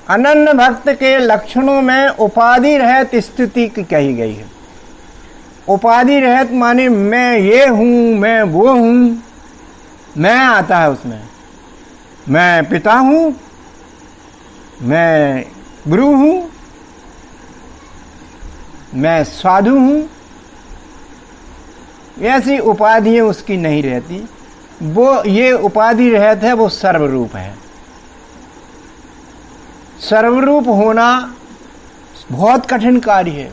अनन्य भक्त के लक्षणों में उपाधि रहित स्थिति की कही गई है। उपाधि रहित माने मैं ये हूं, मैं वो हूं, मैं आता है उसमें। मैं पिता हूं, मैं गुरु हूं, मैं साधु हूं, ऐसी उपाधियां उसकी नहीं रहती। वो ये उपाधि रहित है, वो सर्वरूप है। सर्वरूप होना बहुत कठिन कार्य है।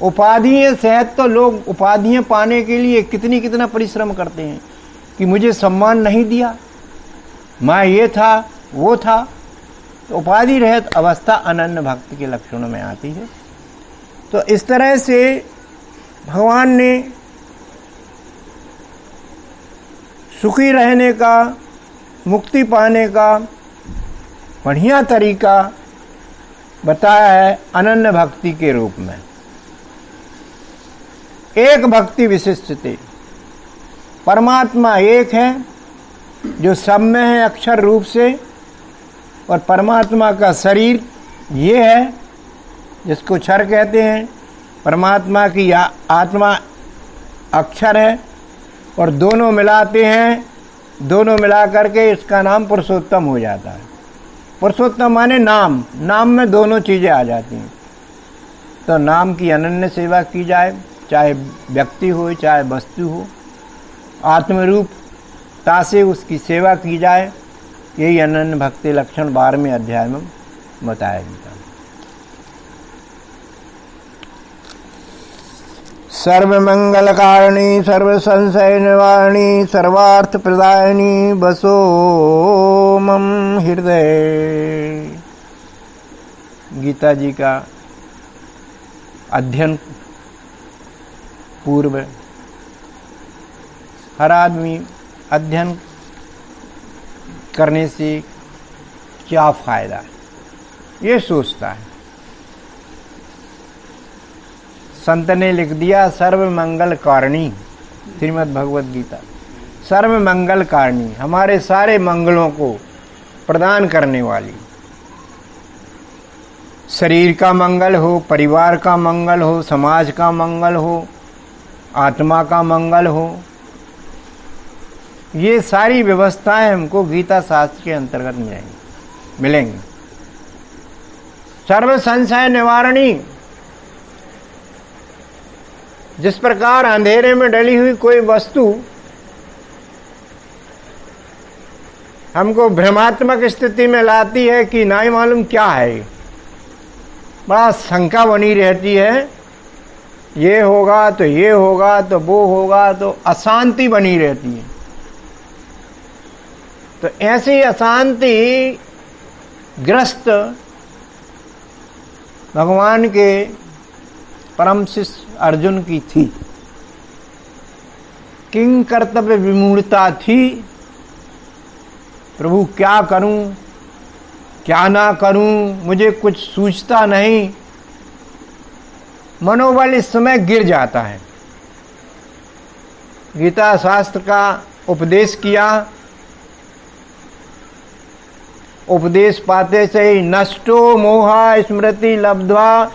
उपाधियां सहित तो लोग उपाधियां पाने के लिए कितना परिश्रम करते हैं कि मुझे सम्मान नहीं दिया, मैं ये था वो था। तो उपाधि रहित अवस्था अनन्य भक्त के लक्षणों में आती है। तो इस तरह से भगवान ने सुखी रहने का, मुक्ति पाने का बढ़िया तरीका बताया है अनन्य भक्ति के रूप में। एक भक्ति विशिष्टते, परमात्मा एक है जो सब में है अक्षर रूप से, और परमात्मा का शरीर ये है जिसको क्षर कहते हैं। परमात्मा की आत्मा अक्षर है, और दोनों मिलाते हैं, दोनों मिला करके इसका नाम पुरुषोत्तम हो जाता है। पुरुषोत्तम माने नाम, नाम में दोनों चीजें आ जाती हैं। तो नाम की अनन्य सेवा की जाए, चाहे व्यक्ति हो चाहे वस्तु हो, आत्मरूपता से उसकी सेवा की जाए। यही अनन्य भक्ति लक्षण 12वें अध्याय में बताया गया। सर्वमंगल कारिणी, सर्व संशय निवारणी, सर्वार्थ प्रदायिनी बसो मम हृदय। गीता जी का अध्ययन पूर्व हर आदमी अध्ययन करने से क्या फायदा है ये सोचता है। संत ने लिख दिया सर्व मंगल कारिणी, श्रीमद् भगवद गीता। सर्व मंगल कारिणी, हमारे सारे मंगलों को प्रदान करने वाली। शरीर का मंगल हो, परिवार का मंगल हो, समाज का मंगल हो, आत्मा का मंगल हो, ये सारी व्यवस्थाएं हमको गीता शास्त्र के अंतर्गत मिलेंगी। सर्व संशय निवारणी, जिस प्रकार अंधेरे में डली हुई कोई वस्तु हमको भ्रमात्मक स्थिति में लाती है कि नहीं मालूम क्या है, बड़ा शंका बनी रहती है, ये होगा तो ये होगा तो वो होगा, तो अशांति बनी रहती है। तो ऐसी अशांति ग्रस्त भगवान के परम शिष्य अर्जुन की थी। किंग कर्तव्य विमूढ़ता थी, प्रभु क्या करूं क्या ना करूं, मुझे कुछ सूझता नहीं। मनोबल इस समय गिर जाता है। गीता शास्त्र का उपदेश किया, उपदेश पाते से ही नष्टो मोहा स्मृति लब्ध्वा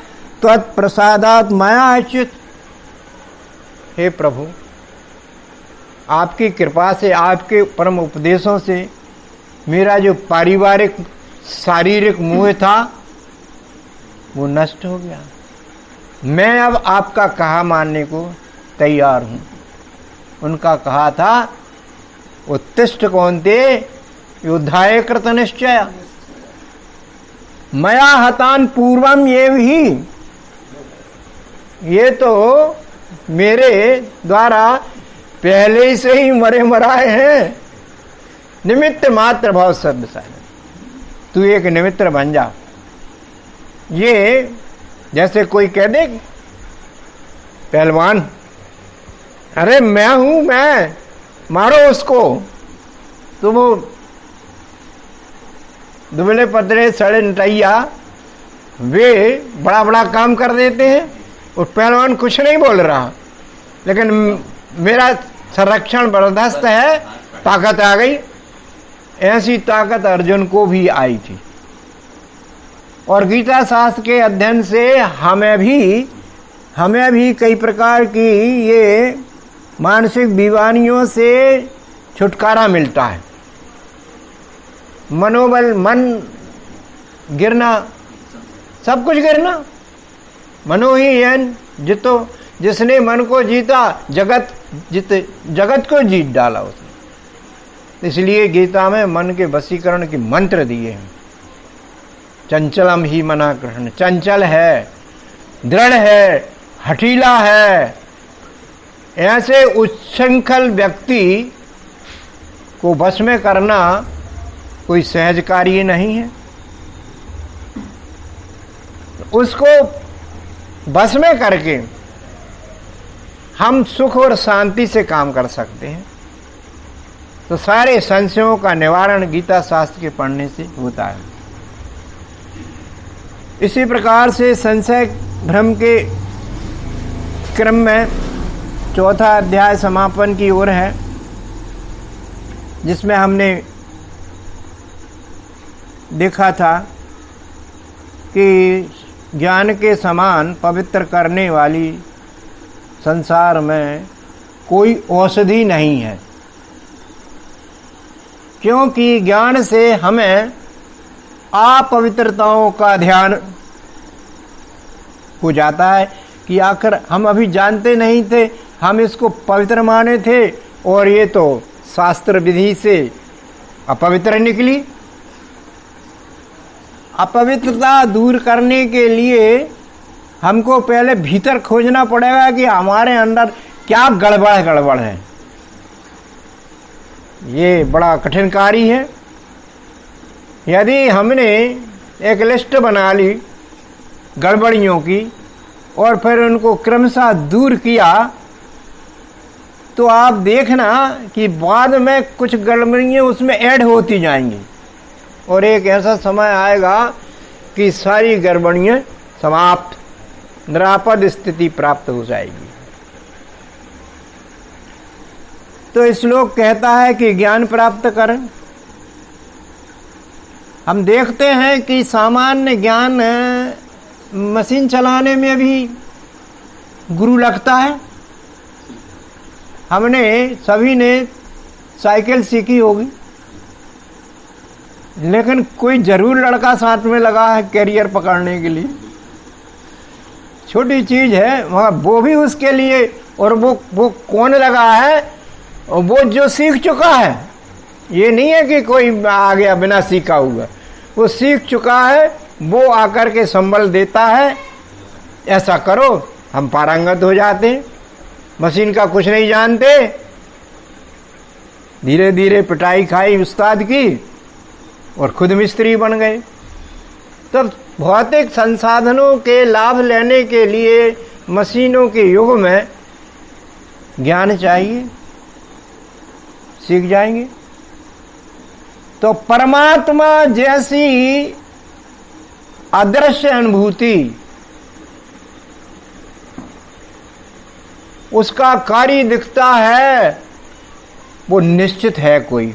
त्वत्प्रसादात् मया अच्युत। हे प्रभु, आपकी कृपा से, आपके परम उपदेशों से मेरा जो पारिवारिक शारीरिक मोह था वो नष्ट हो गया। मैं अब आपका कहा मानने को तैयार हूं। उनका कहा था उत्तिष्ठ कौन्ते युद्धाय कृत निश्चय मया हतान पूर्वम ये भी, ये तो मेरे द्वारा पहले से ही मरे मराए हैं। निमित्त मात्र भाव सद्दशाय, तू एक निमित्त बन जा। ये जैसे कोई कह दे पहलवान, अरे मैं हूं, मैं मारो उसको, तो वो दुबले पतले सड़े नटैया वे बड़ा बड़ा काम कर देते हैं। और पहलवान कुछ नहीं बोल रहा, लेकिन मेरा संरक्षण बर्दाश्त है, ताकत आ गई। ऐसी ताकत अर्जुन को भी आई थी। और गीता शास्त्र के अध्ययन से हमें भी कई प्रकार की ये मानसिक बीमारियों से छुटकारा मिलता है। मनोबल, मन गिरना, सब कुछ गिरना, मनो ही येन जितो, जिसने मन को जीता जगत को जीत डाला उसने। इसलिए गीता में मन के वशीकरण के मंत्र दिए हैं। चंचलम ही मना कृष्ण, चंचल है, दृढ़ है, हठीला है। ऐसे उच्छृंखल व्यक्ति को वश में करना कोई सहज कार्य नहीं है। उसको वश में करके हम सुख और शांति से काम कर सकते हैं। तो सारे संशयों का निवारण गीता शास्त्र के पढ़ने से होता है। इसी प्रकार से संशय भ्रम के क्रम में चौथा अध्याय समापन की ओर है, जिसमें हमने देखा था कि ज्ञान के समान पवित्र करने वाली संसार में कोई औषधि नहीं है, क्योंकि ज्ञान से हमें अपवित्रताओं का ध्यान हो जाता है कि आखिर हम अभी जानते नहीं थे, हम इसको पवित्र माने थे और ये तो शास्त्र विधि से अपवित्र निकली। अपवित्रता दूर करने के लिए हमको पहले भीतर खोजना पड़ेगा कि हमारे अंदर क्या गड़बड़ है। ये बड़ा कठिन कार्य है। यदि हमने एक लिस्ट बना ली गड़बड़ियों की और फिर उनको क्रमशः दूर किया, तो आप देखना कि बाद में कुछ गड़बड़ियाँ उसमें ऐड होती जाएंगी और एक ऐसा समय आएगा कि सारी गड़बड़ियाँ समाप्त, निरापद स्थिति प्राप्त हो जाएगी। तो श्लोक कहता है कि ज्ञान प्राप्त करें। हम देखते हैं कि सामान्य ज्ञान मशीन चलाने में भी गुरु लगता है। हमने सभी ने साइकिल सीखी होगी, लेकिन कोई जरूर लड़का साथ में लगा है कैरियर पकड़ने के लिए। छोटी चीज है मगर वो भी उसके लिए, और वो कौन लगा है? और वो जो सीख चुका है। ये नहीं है कि कोई आ गया बिना सीखा हुआ, वो सीख चुका है, वो आकर के संबल देता है, ऐसा करो, हम पारंगत हो जाते हैं। मशीन का कुछ नहीं जानते, धीरे धीरे पिटाई खाई उस्ताद की और खुद मिस्त्री बन गए। तो भौतिक संसाधनों के लाभ लेने के लिए मशीनों के युग में ज्ञान चाहिए, सीख जाएंगे। तो परमात्मा जैसी अदृश्य अनुभूति, उसका कार्य दिखता है, वो निश्चित है कोई।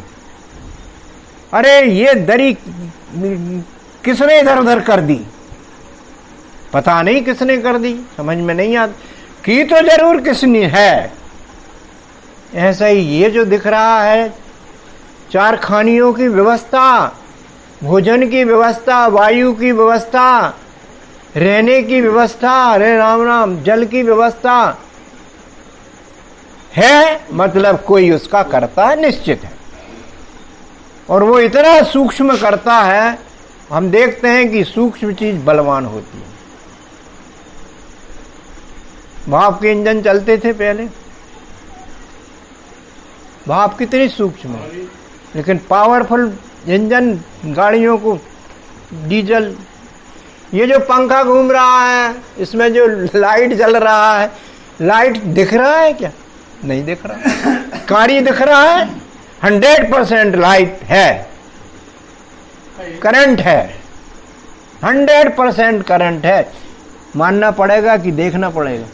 अरे ये दरी किसने इधर उधर कर दी, पता नहीं किसने कर दी, समझ में नहीं आता, की तो जरूर किसने है। ऐसा ही ये जो दिख रहा है, चार खानियों की व्यवस्था, भोजन की व्यवस्था, वायु की व्यवस्था, रहने की व्यवस्था, अरे राम राम, जल की व्यवस्था है, मतलब कोई उसका करता है, निश्चित है। और वो इतना सूक्ष्म करता है, हम देखते हैं कि सूक्ष्म चीज बलवान होती है। भाप के इंजन चलते थे पहले, भाप कितनी सूक्ष्म है, लेकिन पावरफुल इंजन गाड़ियों को, डीजल, ये जो पंखा घूम रहा है, इसमें जो लाइट जल रहा है, लाइट दिख रहा है क्या? नहीं दिख रहा। कार्य दिख रहा है, 100% लाइट है, करंट है, 100% करंट है। मानना पड़ेगा कि देखना पड़ेगा?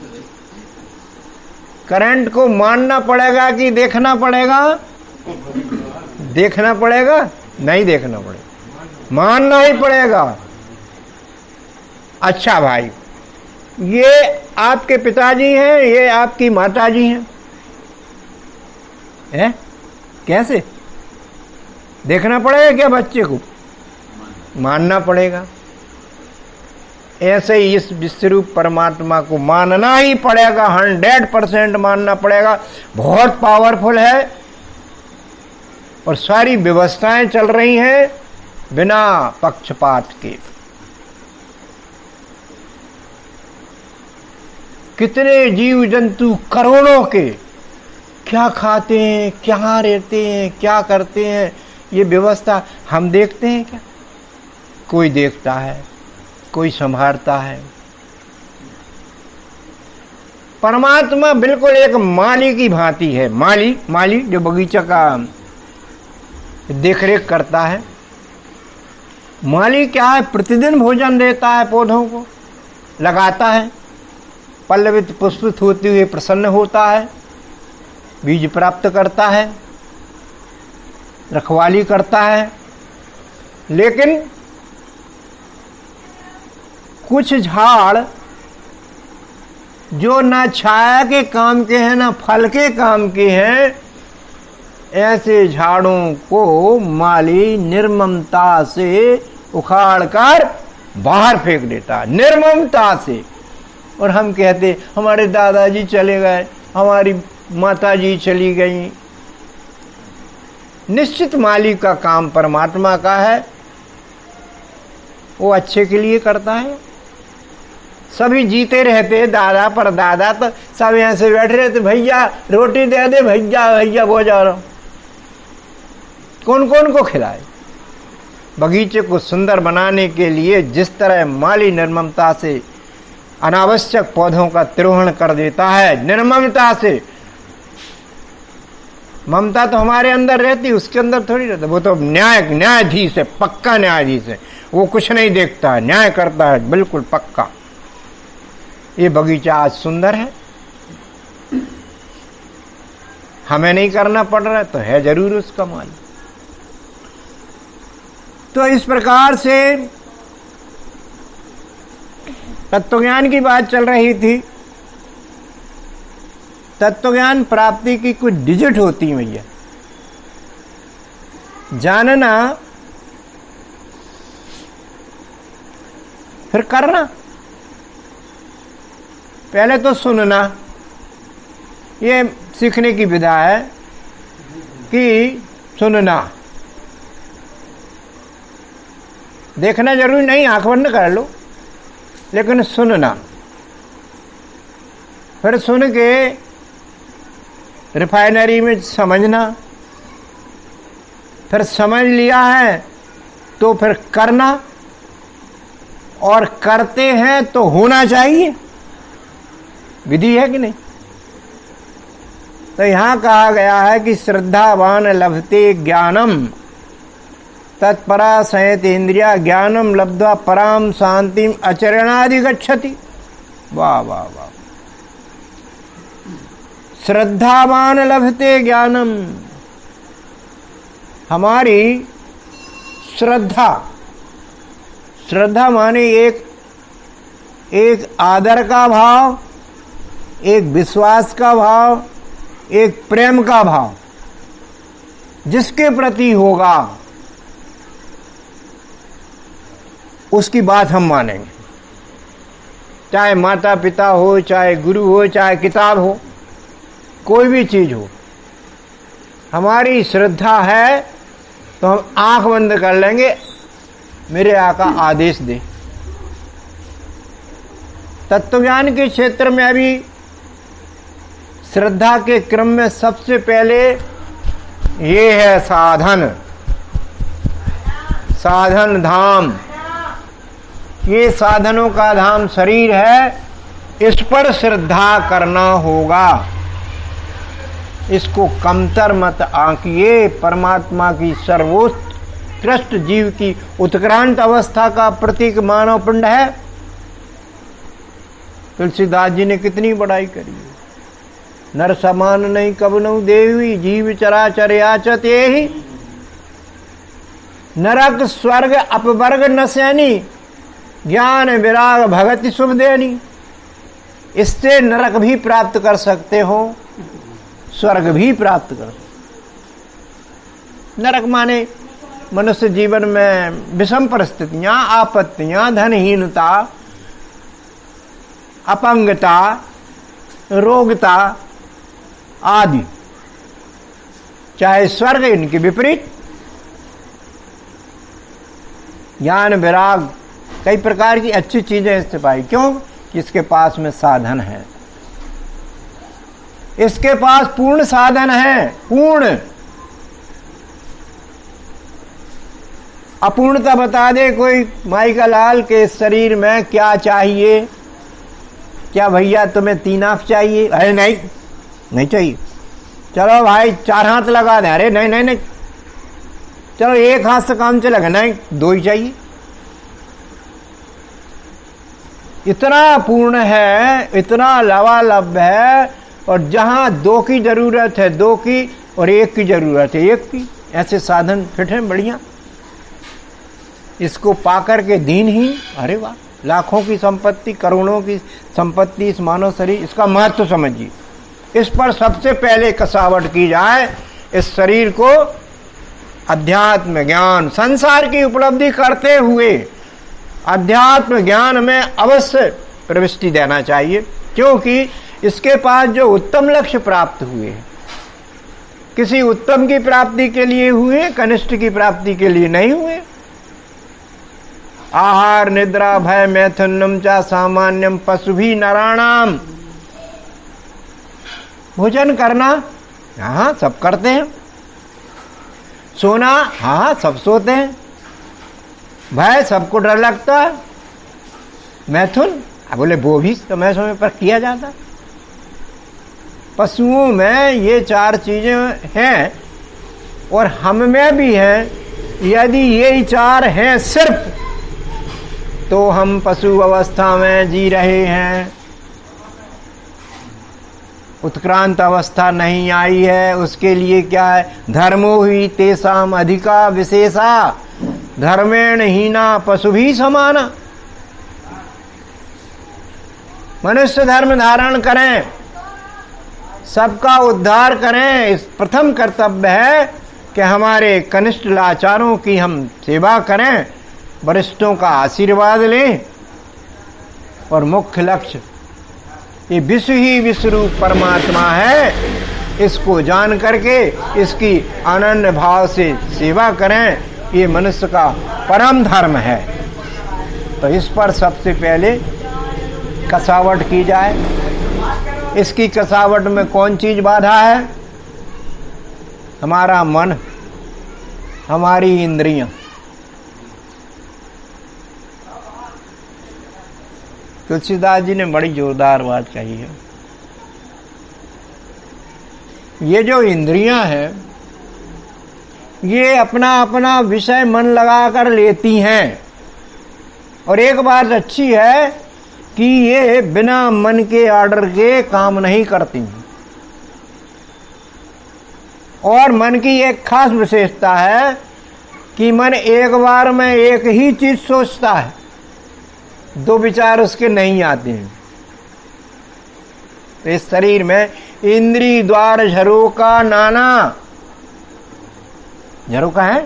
करंट को मानना पड़ेगा कि देखना पड़ेगा? देखना पड़ेगा, नहीं देखना पड़ेगा, मानना ही पड़ेगा। अच्छा भाई, ये आपके पिताजी हैं, ये आपकी माताजी हैं, हैं? कैसे देखना पड़ेगा क्या बच्चे को? मानना पड़ेगा। ऐसे ही इस विश्वरूप परमात्मा को मानना ही पड़ेगा, 100% मानना पड़ेगा। बहुत पावरफुल है और सारी व्यवस्थाएं चल रही हैं बिना पक्षपात के। कितने जीव जंतु करोड़ों के क्या खाते हैं, क्या रहते हैं, क्या करते हैं, ये व्यवस्था हम देखते हैं क्या? कोई देखता है, कोई संभालता है। परमात्मा बिल्कुल एक माली की भांति है। माली जो बगीचा का देखरेख करता है। माली क्या है? प्रतिदिन भोजन देता है, पौधों को लगाता है, पल्लवित पुष्पित होते हुए प्रसन्न होता है, बीज प्राप्त करता है, रखवाली करता है। लेकिन कुछ झाड़ जो ना छाया के काम के हैं ना फल के काम के हैं, ऐसे झाड़ों को माली निर्ममता से उखाड़कर बाहर फेंक देता, निर्ममता से। और हम कहते हमारे दादाजी चले गए, हमारी माताजी चली गई। निश्चित माली का काम परमात्मा का है, वो अच्छे के लिए करता है। सभी जीते रहते, दादा पर दादा तो सब यहाँ से बैठे रहते, भैया रोटी दे दे, भैया भैया वो जा रहा हूं। कौन कौन को खिलाए? बगीचे को सुंदर बनाने के लिए जिस तरह माली निर्ममता से अनावश्यक पौधों का तिरोहण कर देता है, निर्ममता से। ममता तो हमारे अंदर रहती, उसके अंदर थोड़ी रहता। वो तो न्यायाधीश है, पक्का न्यायाधीश है। वो कुछ नहीं देखता है, न्याय करता है बिल्कुल पक्का। ये बगीचा आज सुंदर है, हमें नहीं करना पड़ रहा है तो है जरूर उसका माल। तो इस प्रकार से तत्वज्ञान की बात चल रही थी। तत्वज्ञान प्राप्ति की कुछ डिजिट होती है भैया। जानना, फिर करना। पहले तो सुनना, ये सीखने की विधा है कि सुनना। देखना जरूरी नहीं, आंख बंद कर लो, लेकिन सुनना। फिर सुन के रिफाइनरी में समझना, फिर समझ लिया है तो फिर करना, और करते हैं तो होना चाहिए। विधि है कि नहीं? तो यहां कहा गया है कि श्रद्धावान लभते ज्ञानम तत्परा संयत इंद्रिया ज्ञानम लब्ध्वा पराम शांतिम अचरणादि गच्छति। वाह वाह वाह। श्रद्धावान लभते ज्ञानम, हमारी श्रद्धा, श्रद्धा माने एक आदर का भाव, एक विश्वास का भाव, एक प्रेम का भाव जिसके प्रति होगा उसकी बात हम मानेंगे। चाहे माता पिता हो, चाहे गुरु हो, चाहे किताब हो, कोई भी चीज हो, हमारी श्रद्धा है तो हम आंख बंद कर लेंगे, मेरे आका आदेश दे। तत्वज्ञान के क्षेत्र में अभी श्रद्धा के क्रम में सबसे पहले ये है साधन, साधन धाम। ये साधनों का धाम शरीर है, इस पर श्रद्धा करना होगा। इसको कमतर मत आंकिए। परमात्मा की सर्वोत्कृष्ट जीव की उत्क्रांत अवस्था का प्रतीक मानव पिंड है। तुलसीदास जी ने कितनी बड़ाई करी। नर समान नहीं कबनऊ देवी, जीव चराचर याचत एहि। नरक स्वर्ग अपवर्ग न सैनी, ज्ञान विराग भगति शुभ देनी। इससे नरक भी प्राप्त कर सकते हो, स्वर्ग भी प्राप्त कर। नरक माने मनुष्य जीवन में विषम परिस्थितियां, आपत्तियां, धनहीनता, अपंगता, रोगता आदि। चाहे स्वर्ग इनके विपरीत। ज्ञान विराग कई प्रकार की अच्छी चीजें इससे पाई। क्यों? इसके पास में साधन है, इसके पास पूर्ण साधन है। पूर्ण अपूर्णता बता दे कोई माई का लाल के शरीर में क्या चाहिए? क्या भैया तुम्हें 3 आंख चाहिए? अरे नहीं, नहीं चाहिए। चलो भाई 4 हाथ लगा दे। अरे नहीं नहीं नहीं, चलो 1 हाथ से काम चलेगा। नहीं, 2 ही चाहिए। इतना पूर्ण है, इतना लबालब है। और जहां 2 की जरूरत है 2 की, और 1 की जरूरत है 1 की, ऐसे साधन फिट है बढ़िया। इसको पाकर के दीनहीन, अरे वाह, लाखों की संपत्ति, करोड़ों की संपत्ति, इस मानव शरीर, इसका महत्व समझिए। इस पर सबसे पहले कसावट की जाए। इस शरीर को अध्यात्म ज्ञान, संसार की उपलब्धि करते हुए अध्यात्म ज्ञान में अवश्य प्रविष्टि देना चाहिए। क्योंकि इसके पास जो उत्तम लक्ष्य प्राप्त हुए, किसी उत्तम की प्राप्ति के लिए हुए, कनिष्ठ की प्राप्ति के लिए नहीं हुए। आहार निद्रा भय मैथुनम चा सामान्यम पशुभी नराणाम। भोजन करना, हाँ सब करते हैं। सोना, हाँ सब सोते हैं। भय, सबको डर लगता है। मैथुन, बोले वो भी समय समय पर किया जाता। पशुओं में ये 4 चीजें हैं और हम में भी हैं। यदि ये 4 हैं सिर्फ, तो हम पशु अवस्था में जी रहे हैं। उत्क्रांत अवस्था नहीं आई है। उसके लिए क्या है? धर्मो ही तेसाम अधिका विशेषा धर्मेण हीना पशु भी समाना। मनुष्य धर्म धारण करें, सबका उद्धार करें। इस प्रथम कर्तव्य है कि हमारे कनिष्ठ लाचारों की हम सेवा करें, वरिष्ठों का आशीर्वाद लें। और मुख्य लक्ष्य ये विश्व ही विश्वरूप परमात्मा है, इसको जान करके इसकी अनन्य भाव से सेवा करें। ये मनुष्य का परम धर्म है। तो इस पर सबसे पहले कसावट की जाए। इसकी कसावट में कौन चीज बाधा है? हमारा मन, हमारी इंद्रियां। तुलसीदास जी ने बड़ी जोरदार बात कही है। ये जो इंद्रियां हैं, ये अपना अपना विषय मन लगा कर लेती हैं। और एक बात अच्छी है कि ये बिना मन के ऑर्डर के काम नहीं करती। और मन की एक खास विशेषता है कि मन एक बार में एक ही चीज सोचता है, 2 विचार उसके नहीं आते हैं। तो इस शरीर में इंद्री द्वार झरोका नाना, झरोका है,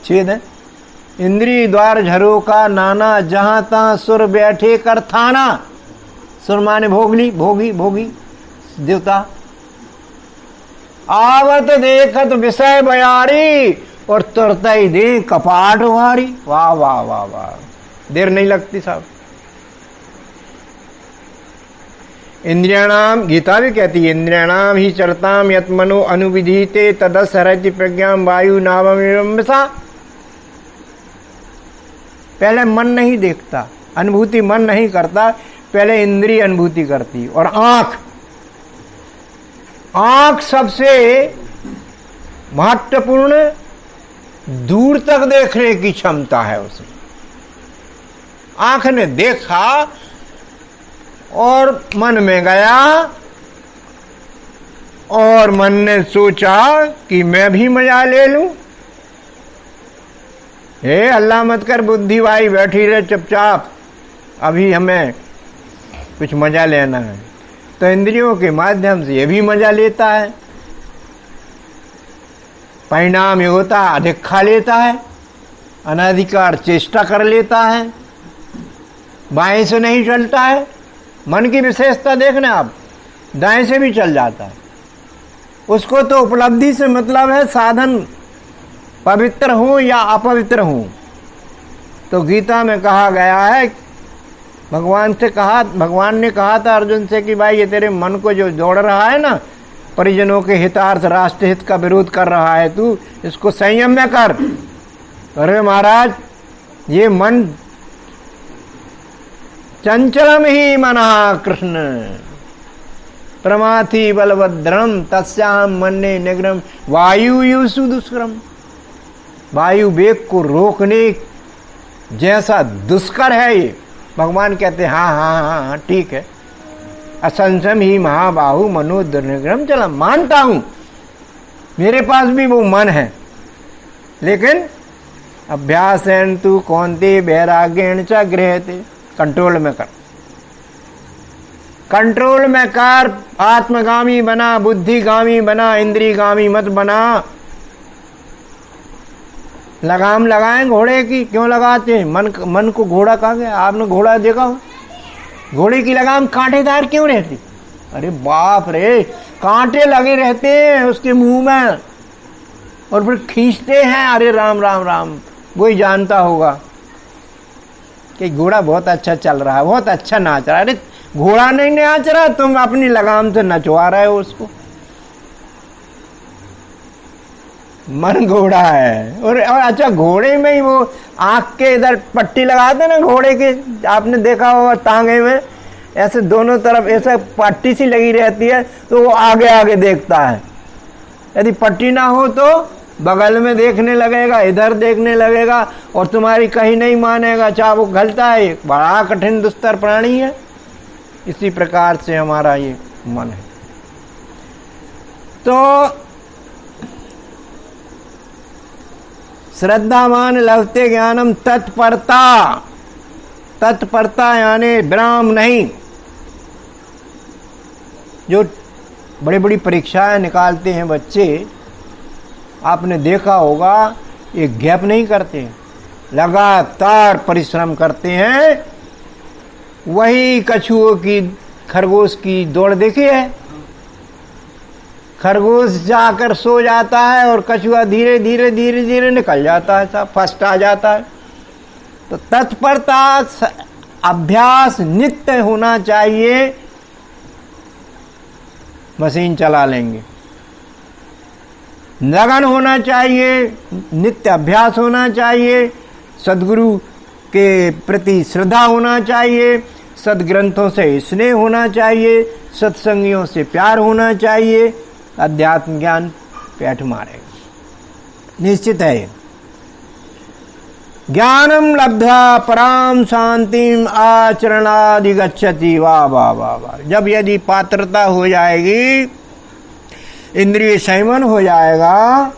छेद है। इंद्री द्वार झरोका नाना, जहां तहां सुर बैठे कर थाना। सुर माने भोगली, भोगी, भोगी देवता। आवत देखत विषय बयारी, और तुरत ही दे कपाट वारी। वाह वाह वाह वाह, देर नहीं लगती साहब। इंद्रियाणाम, गीता भी कहती है, इंद्रियाणाम ही चरताम यत मनो अनुविधीते तदस हरति प्रज्ञाम वायु नावम विषा। पहले मन नहीं देखता, अनुभूति मन नहीं करता, पहले इंद्रिय अनुभूति करती। और आंख, आंख सबसे महत्वपूर्ण, दूर तक देखने की क्षमता है उसमें। आंख ने देखा और मन में गया, और मन ने सोचा कि मैं भी मजा ले लूं। हे अल्लाह मत कर बुद्धि भाई, बैठी रहे चुपचाप, अभी हमें कुछ मजा लेना है। तो इंद्रियों के माध्यम से ये भी मजा लेता है। परिणाम ये होता है अधिक खा लेता है, अनाधिकार चेष्टा कर लेता है, बाएं से नहीं चलता है। मन की विशेषता देखना आप, दाएं से भी चल जाता है। उसको तो उपलब्धि से मतलब है, साधन पवित्र हो या अपवित्र हो। तो गीता में कहा गया है, भगवान ने कहा था अर्जुन से कि भाई ये तेरे मन को जो दौड़ रहा है ना, परिजनों के हितार्थ राष्ट्र हित का विरोध कर रहा है, तू इसको संयम में कर। अरे महाराज, ये मन चंचलम ही मना कृष्ण प्रमाथि बलभद्रम तस्याम मन्ने निग्रम वायु युसु दुष्करम। वायु वेग को रोकने जैसा दुष्कर है ये। भगवान कहते हैं हाँ हाँ हाँ हाँ ठीक है, असंसम ही महाबाहु मनो दुर्निग्रम चलम। मानता हूं मेरे पास भी वो मन है, लेकिन अभ्यासेन तु कौन्ते वैराग्येण च गृह्यते। कंट्रोल में कर, कंट्रोल में कर। आत्मगामी बना, बुद्धिगामी बना, इंद्रियगामी मत बना। लगाम लगाएं घोड़े की, क्यों लगाते हैं? मन को घोड़ा कहा गया? आपने घोड़ा देखा हो? घोड़े की लगाम कांटेदार क्यों रहती? अरे बाप रे, कांटे लगे रहते हैं उसके मुंह में और फिर खींचते हैं। अरे राम राम राम, वही जानता होगा कि घोड़ा बहुत अच्छा चल रहा है, बहुत अच्छा नाच रहा है। अरे घोड़ा नहीं नाच रहा, तुम अपनी लगाम से नचवा रहे हो उसको। मन घोड़ा है। और अच्छा, घोड़े में ही वो आंख के इधर पट्टी लगाते ना घोड़े के, आपने देखा होगा टांगे में ऐसे दोनों तरफ ऐसे पट्टी सी लगी रहती है, तो वो आगे आगे देखता है। यदि पट्टी ना हो तो बगल में देखने लगेगा, इधर देखने लगेगा और तुम्हारी कहीं नहीं मानेगा, चाहे वो घलता है। एक बड़ा कठिन दुस्तर प्राणी है। इसी प्रकार से हमारा ये मन है। तो श्रद्धावान लभते ज्ञानम, तत्परता। तत्परता यानी विराम नहीं। जो बड़ी बड़ी परीक्षाएं निकालते हैं बच्चे, आपने देखा होगा, ये गैप नहीं करते, लगातार परिश्रम करते हैं। वही कछुओं की, खरगोश की दौड़ देखी है? खरगोश जाकर सो जाता है और कछुआ धीरे धीरे धीरे धीरे निकल जाता है, सब फर्स्ट आ जाता है। तो तत्परता, अभ्यास नित्य होना चाहिए। मशीन चला लेंगे। लगन होना चाहिए, नित्य अभ्यास होना चाहिए, सद्गुरु के प्रति श्रद्धा होना चाहिए, सदग्रंथों से स्नेह होना चाहिए, सत्संगियों से प्यार होना चाहिए। अध्यात्म ज्ञान पैठ मारेगा, निश्चित है। ज्ञानम लब्धा पराम शांतिम आचरणाधिगच्छति। वाह वाह वाह वाह। जब यदि पात्रता हो जाएगी, इंद्रिय संयमन हो जाएगा,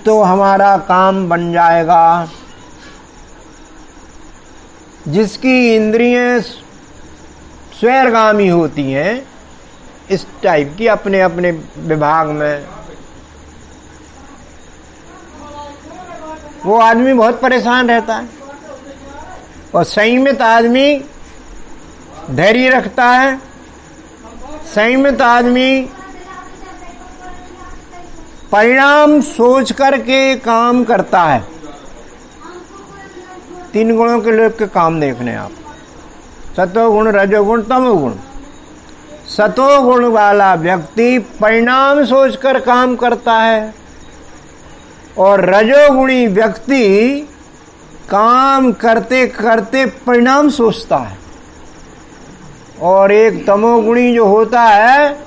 तो हमारा काम बन जाएगा। जिसकी इंद्रियां स्वैरगामी होती हैं, इस टाइप की अपने अपने विभाग में, वो आदमी बहुत परेशान रहता है। और संयमित आदमी धैर्य रखता है। संयमित आदमी परिणाम सोच करके काम करता है। 3 गुणों के लोग के काम देखने आप, सतोगुण, रजोगुण, तमोगुण। सतोगुण वाला व्यक्ति परिणाम सोचकर काम करता है और रजोगुणी व्यक्ति काम करते करते परिणाम सोचता है। और एक तमोगुणी जो होता है,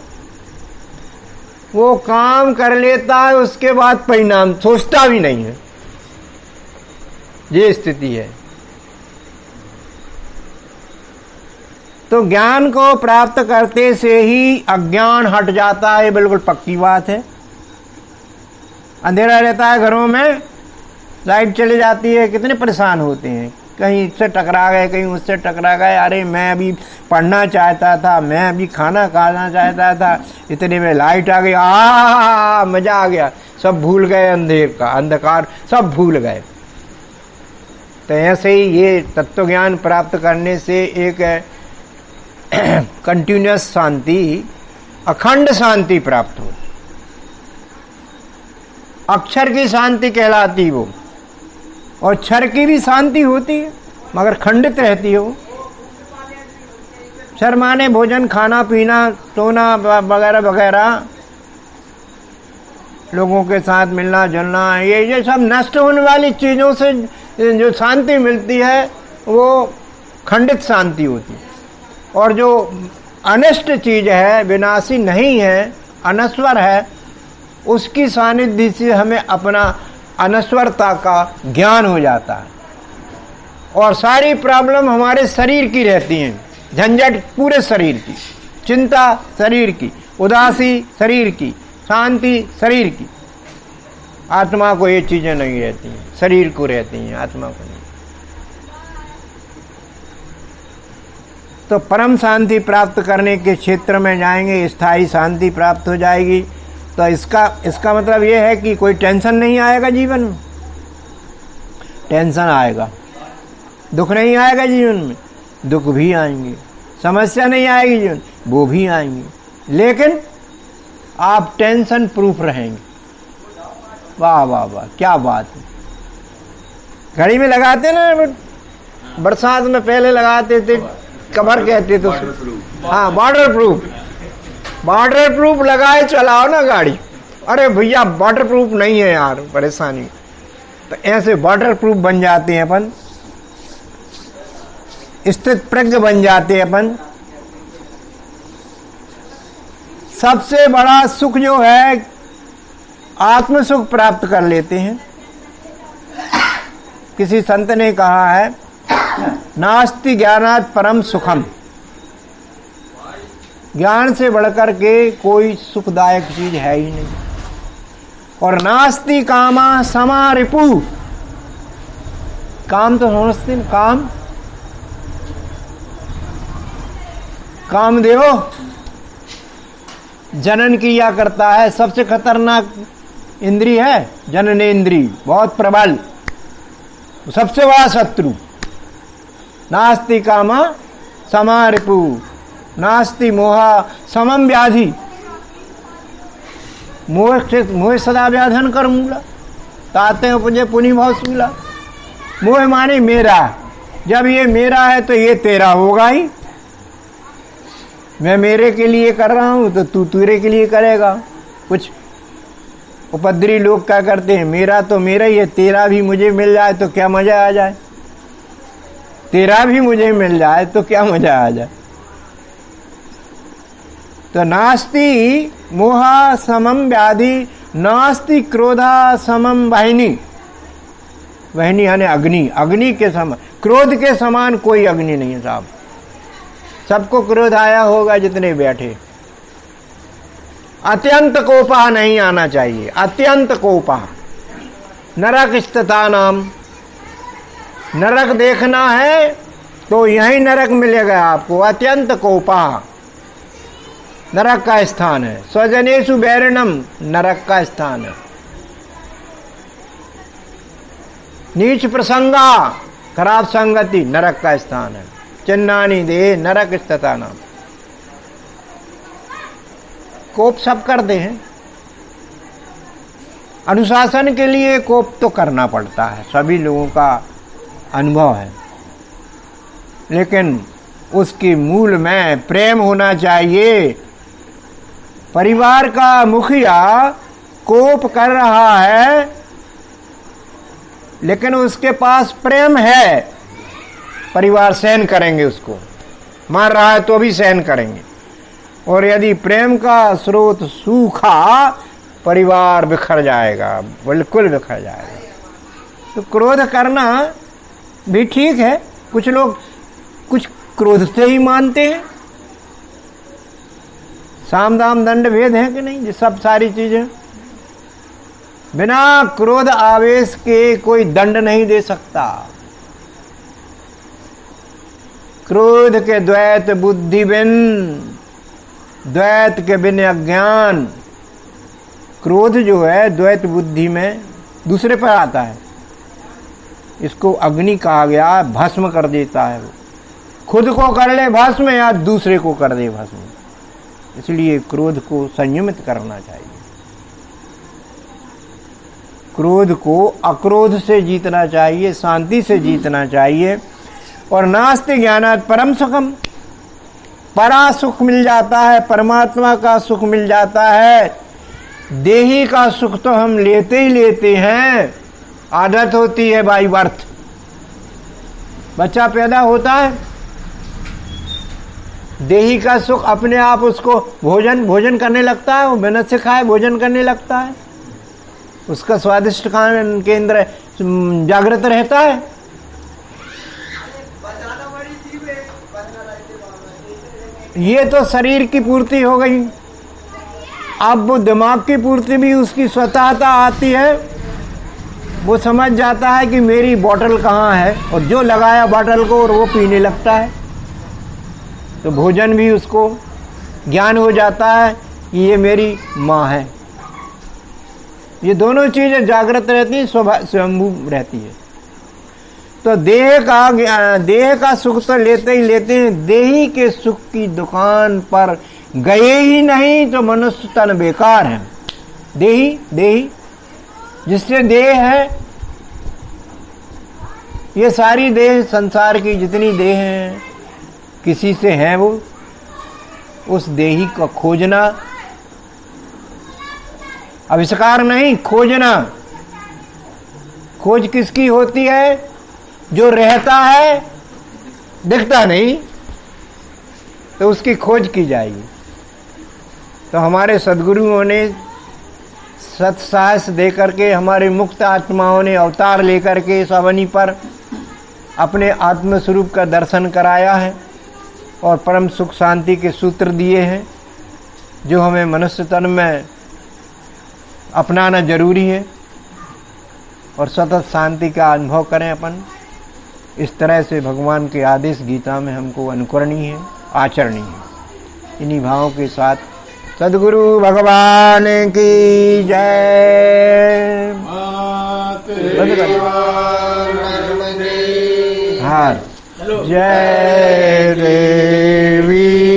वो काम कर लेता है, उसके बाद परिणाम सोचता भी नहीं है। ये स्थिति है। तो ज्ञान को प्राप्त करते से ही अज्ञान हट जाता है, बिल्कुल पक्की बात है। अंधेरा रहता है घरों में, लाइट चली जाती है, कितने परेशान होते हैं, कहीं इससे टकरा गए, कहीं उससे टकरा गए, अरे मैं अभी पढ़ना चाहता था, मैं अभी खाना खाना चाहता था, इतने में लाइट आ गई, मजा आ गया, सब भूल गए, अंधेर का अंधकार सब भूल गए। तो ऐसे ही ये तत्व ज्ञान प्राप्त करने से एक कंटिन्यूअस शांति, अखंड शांति प्राप्त हो। अक्षर की शांति कहलाती वो, और क्षर की भी शांति होती है मगर खंडित रहती है वो। क्षर माने भोजन, खाना पीना, सोना वगैरह वगैरह, लोगों के साथ मिलना जुलना, ये सब नष्ट होने वाली चीजों से जो शांति मिलती है वो खंडित शांति होती है। और जो अनिष्ट चीज है, विनाशी नहीं है, अनश्वर है, उसकी सानिध्य से हमें अपना अनश्वरता का ज्ञान हो जाता है। और सारी प्रॉब्लम हमारे शरीर की रहती हैं, झंझट पूरे शरीर की, चिंता शरीर की, उदासी शरीर की, शांति शरीर की। आत्मा को ये चीजें नहीं रहती हैं, शरीर को रहती हैं, आत्मा को नहीं। तो परम शांति प्राप्त करने के क्षेत्र में जाएंगे, स्थायी शांति प्राप्त हो जाएगी। तो इसका मतलब ये है कि कोई टेंशन नहीं आएगा जीवन में। टेंशन आएगा, दुख नहीं आएगा जीवन में, दुख भी आएंगे, समस्या नहीं आएगी जीवन, वो भी आएंगे, लेकिन आप टेंशन प्रूफ रहेंगे। वाह वाह वाह, क्या बात है। घड़ी में लगाते ना, बरसात में पहले लगाते थे, कवर कहते थे, हाँ वाटर प्रूफ, वाटर प्रूफ लगाए चलाओ ना गाड़ी। अरे भैया वाटर प्रूफ नहीं है यार, परेशानी। तो ऐसे वाटर प्रूफ बन जाते हैं अपन, स्थित प्रज्ञ बन जाते हैं अपन। सबसे बड़ा सुख जो है आत्म सुख प्राप्त कर लेते हैं। किसी संत ने कहा है, नास्ति ज्ञानात् परम सुखम, ज्ञान से बढ़कर के कोई सुखदायक चीज है ही नहीं। और नास्ति कामा समा रिपु, काम तो समझते हैं, काम देखो जनन किया करता है, सबसे खतरनाक इंद्री है जननेंद्री, बहुत प्रबल, सबसे बड़ा शत्रु। नास्ति कामा समा रिपु, नास्ति मोहा समम व्याधि, मोह सदा व्याधन कर मूला, ताते उपजे पुनि भाव सूला। मोह माने मेरा, जब ये मेरा है तो ये तेरा होगा ही। मैं मेरे के लिए कर रहा हूं तो तू तेरे के लिए करेगा। कुछ उपद्रवी लोग क्या करते हैं, मेरा तो मेरा ही है, तेरा भी मुझे मिल जाए तो क्या मजा आ जाए, तेरा भी मुझे मिल जाए तो क्या मजा आ जाए। तो नास्ति मोहा समम व्याधि, नास्ति क्रोधा समम वाहिनी। वाहिनी यानी अग्नि, अग्नि के समान, क्रोध के समान कोई अग्नि नहीं है साहब। सबको क्रोध आया होगा जितने बैठे। अत्यंत कोपा नहीं आना चाहिए, अत्यंत कोपा। नरक स्थिता नाम, नरक देखना है तो यही नरक मिलेगा आपको। अत्यंत कोपा नरक का स्थान है, स्वजनेषु वैरिणम नरक का स्थान है। नीच प्रसंगा, खराब संगति नरक का स्थान है। चिन्नानी दे नरक स्थिता नाम। कोप सब करते हैं, अनुशासन के लिए कोप तो करना पड़ता है, सभी लोगों का अनुभव है, लेकिन उसके मूल में प्रेम होना चाहिए। परिवार का मुखिया कोप कर रहा है लेकिन उसके पास प्रेम है, परिवार सहन करेंगे, उसको मार रहा है तो भी सहन करेंगे। और यदि प्रेम का स्रोत सूखा, परिवार बिखर जाएगा, बिल्कुल बिखर जाएगा। तो क्रोध करना भी ठीक है, कुछ लोग कुछ क्रोध से ही मानते हैं। साम दाम दंड भेद है कि नहीं, ये सब सारी चीजें बिना क्रोध आवेश के कोई दंड नहीं दे सकता। क्रोध के द्वैत बुद्धि बिन, द्वैत के बिन अज्ञान। क्रोध जो है द्वैत बुद्धि में दूसरे पर आता है, इसको अग्नि कहा गया, भस्म कर देता है। वो खुद को कर ले भस्म या दूसरे को कर दे भस्म। इसलिए क्रोध को संयमित करना चाहिए। क्रोध को अक्रोध से जीतना चाहिए, शांति से जीतना चाहिए। और नास्ति ज्ञानात् परम सुखम, परा सुख मिल जाता है, परमात्मा का सुख मिल जाता है। देही का सुख तो हम लेते ही लेते हैं, आदत होती है बाई बर्थ। बच्चा पैदा होता है, देही का सुख अपने आप उसको भोजन करने लगता है, वो मेहनत से खाए भोजन करने लगता है, उसका स्वादिष्ट खान केंद्र जागृत रहता है। ये तो शरीर की पूर्ति हो गई। अब वो दिमाग की पूर्ति भी उसकी स्वतःता आती है। वो समझ जाता है कि मेरी बोतल कहाँ है, और जो लगाया बोतल को और वो पीने लगता है। तो भोजन भी उसको ज्ञान हो जाता है कि ये मेरी माँ है। ये दोनों चीजें जागृत रहती हैं, स्वयंभू रहती है। तो देह का सुख तो लेते ही लेते हैं। देही के सुख की दुकान पर गए ही नहीं तो मनुष्य तन बेकार है। देही जिससे देह है, ये सारी देह संसार की जितनी देह हैं किसी से है, वो उस देही को खोजना, आविष्कार नहीं, खोजना। खोज किसकी होती है? जो रहता है, दिखता नहीं, तो उसकी खोज की जाएगी। तो हमारे सद्गुरुओं ने सत्साहस दे करके, हमारे मुक्त आत्माओं ने अवतार लेकर के इस अवनी पर अपने आत्मस्वरूप का दर्शन कराया है और परम सुख शांति के सूत्र दिए हैं, जो हमें मनुष्य तन में अपनाना जरूरी है और सतत शांति का अनुभव करें अपन। इस तरह से भगवान के आदेश गीता में हमको अनुकरणीय है, आचरणीय है। इन्हीं भावों के साथ सद्गुरु भगवान की जय। हाँ, जय देवी।